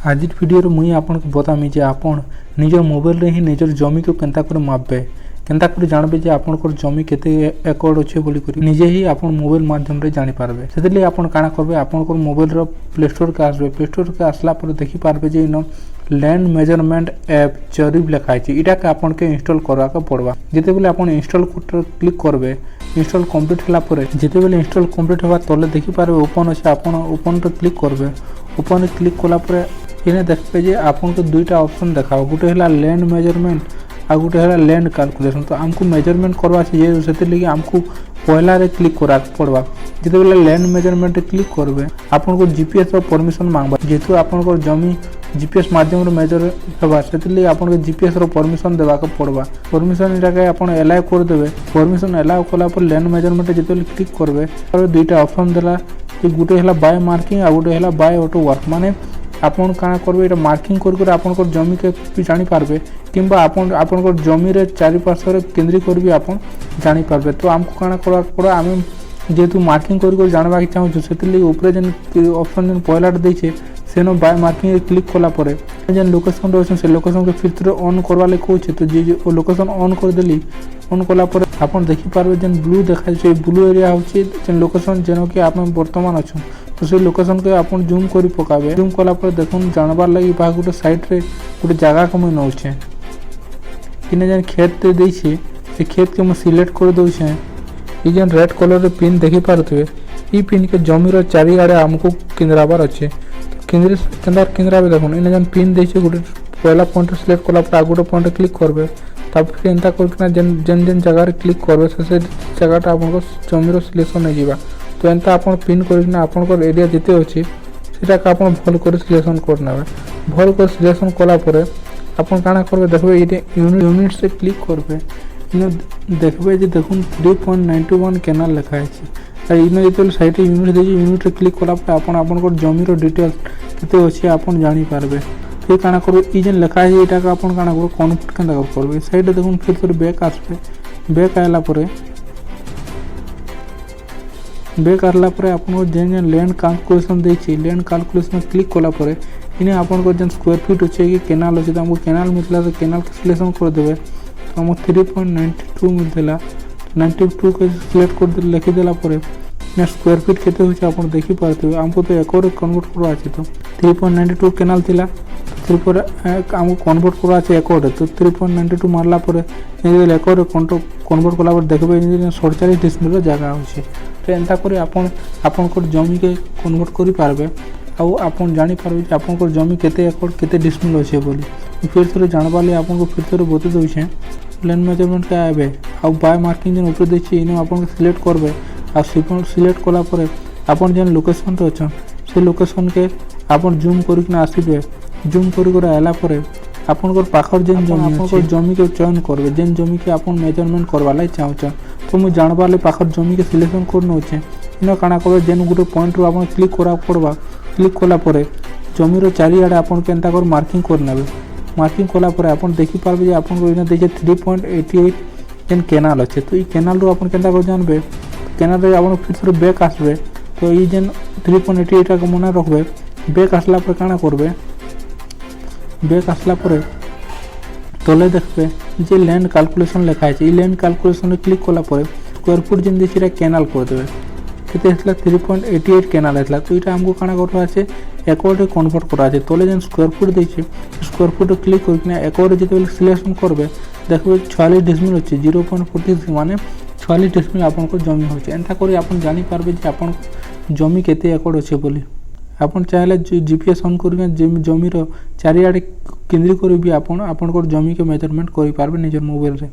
आज भिडियो मुई आपन को बतामी जे आपन निजर मोबाइल रे ही निजर जमी को केंता कर मापबे केंता कर जानबे जे आपन को जमी केते एकड़ अछि बोली करी निजे ही आपन मोबाइल माध्यम रे जानि पारबे। सेतली आपन काना करबे आपन को मोबाइल रो प्ले स्टोर के आसबे। प्ले स्टोर के आसला पर देखि पारबे जे इन लैंड मेजरमेंट ऐप जरीब लिखा अछि। इटा के आपन के इंस्टॉल करवा के पड़बा। जेते बेले आपन इंस्टॉल पर क्लिक करबे इंस्टॉल कंप्लीट होला पर जेते बेले इंस्टॉल कंप्लीट होबा तले देखि पारबे ओपन अछि। आपन ओपन पे क्लिक करबे। ओपन क्लिक कला पर इने देखबे जे आपन को दुईटा ऑप्शन देखाओ। गुटे हला लैंड मेजरमेंट आ गुटे हला लैंड कैलकुलेशन। तो हमको मेजरमेंट करवा छै जे सेते लगी हमको पहला रे क्लिक करा पड़बा। जेते बेले लैंड मेजरमेंट क्लिक करबे आपन को जीपीएस रो परमिशन मांगबा। जेतु आपन को जमी जीपीएस माध्यम रे मेजर हेबा सेते लगी आपन को जीपीएस रो परमिशन देबा के पड़बा। परमिशन इटा के आपन अलाउ कर देबे। परमिशन अलाउ कला पर लैंड मेजरमेंट जेते बेले क्लिक करबे और दुईटा ऑप्शन देला कि गुटे हला बाय मार्किंग आ गुटे हला बाय ऑटो वर्क। माने आपन काना करबे एटा मार्किंग कर आपन को जमी के भी जानि पारबे किंबा आपन को जमी रे चारि पार्श्व रे केंद्री कर भी आपन जानि पारबे। तो हमको काना करबा पड़ा आमे जेतु मार्किंग कर जानबा के चाहू सेते लगी ऊपर जन ऑप्शन जन पहला दै छै सेनो बाय मार्किंग क्लिक कला परे जन लोकेशन रहछ से लोकेशन के फिर से ऑन करवा ले कहू छै। तो जे ओ लोकेशन ऑन कर देली ऑन कला पर आपन देखि पारबे जन ब्लू देखाइ छै ब्लू एरिया होछि जन लोकेशन जनो कि आपन वर्तमान अछु। तो से लोकेशन के आपन जूम करी पकाबे। जूम कला पर देखुन जानबार लगी बा गुटे साइड रे गुटे जगह को मैं नौ छै इने जन खेत दे दै छै से खेत के मैं सिलेक्ट कर दउ छै। ई जन रेड कलर रे पिन देखि पारथबे ई पिन के जमी रो चारि आड़े हमको केंद्राबार अछि। केंद्र केंद्राबे देखुन इने जन पिन दै छै गुटे पहला पॉइंट सिलेक्ट कला पर गुटे पॉइंट क्लिक करबे तब फिर एंता करके जन जन जगह रे क्लिक करबे से जगहटा आपन को जमी रो सिलेक्शन हो जिबा। तो एंता आपन पिन करना आपन को एरिया जेते अछि सेटा का आपन भल कर सिलेक्शन करनाबे। भल कर सिलेक्शन कला परे आपन काना करबे देखबे ये यूनिट से क्लिक करबे इने देखबे जे देखुन 3.91 कैनाल लिखा अछि। आ इने जेते साइड यूनिट दे यूनिट रे क्लिक कला पर आपन को जमी रो डिटेल केते अछि आपन जानि पारबे। फिर काना करबे ई जन लिखा है एटा का आपन काना करबे कन्वर्ट केंदा करबे। साइड देखुन फिर से बैक आसबे। बैक आला परे बैक आला पर आपन को जेन जेन लैंड कैलकुलेशन दै छै लैंड कैलकुलेशन क्लिक कला पर इने आपन को जेन स्क्वायर फीट अछि कि कैनाल अछि। त हमको कैनाल मिलला तो कैनाल के सिलेक्शन कर देबे। तो हम 3.92 मिलला 92 के सिलेक्ट कर दे लिखि देला पर ने स्क्वायर फीट केते होय छै आपन देखि पारथबे। हमको तो एकड़ कन्वर्ट करवा अछि। तो 3.92 कैनाल थिला फिर पर हमको कन्वर्ट करवा अछि एकड़। तो 3.92 मारला पर ए एकड़ कन्वर्ट कला पर देखबे 47 डिसिमिल जगह होछि। तो एंता करे आपन को जमी के कन्वर्ट करि पारबे आ आपन जानि पारबे जे आपन को जमी केते एकड़ केते डिसिमिल अछि बोली। फिर से जानबा ले आपन को फिर से बते दउ छै लैंड मेजरमेंट के आबे आ बाय मार्किंग जन ऊपर दै छै इने आपन के सिलेक्ट करबे। आ सिलेक्ट कला पर आपन जन लोकेशन तो अछि से लोकेशन के आपन जूम करि के आसीबे। जूम करि आला पर आपन को पाखर जन जमी आपन को जमी के चयन करबे जन जमी के आपन मेजरमेंट करवा लै चाहू छ। तो मु जानबा ले पाखर जमी के सिलेक्शन करनो छै इनो काना करबे जेन गुटे पॉइंट रो आपन क्लिक करा पड़बा। क्लिक कला पर जमी रो चारि आड़े आपन केंता कर मार्किंग करनेबे। मार्किंग कला पर आपन देखि पारबे जे आपन को इने दै छै 3.88 जन कैनाल अछि। तो ई कैनाल रो आपन केंता कर जानबे कैनाल रे आपन फिर से बैक आसबे। तो ई जन 3.88 के मने रखबे। बैक आसला पर काना करबे बैक आसला पर तले देखबे जे लैंड कैलकुलेशन लिखा है। लैंड कैलकुलेशन रे क्लिक कला पर स्क्वायर फुट जन दै छै कैनाल कर देबे केते हसला 3.88 कैनाल हसला। तो इटा हमको काना करबा আছে एकड़ रे कन्वर्ट करा আছে। तले जन स्क्वायर फुट दै छै स्क्वायर फुट रे क्लिक करके एकड़ रे जेते सिलेक्शन करबे देखबे 46 डिसिमिल अछि 0.46 माने 46 डिसिमिल आपन को जमी होय छै। एंता करी आपन जानि पारबे जे आपन जमी केते एकड़ अछि बोली। आपन चाहेले जीपीएस ऑन करके जमी रो चारि आड़े केंद्री करी भी आपन को जमी के मेजरमेंट करि पारबे निजर मोबाइल रे।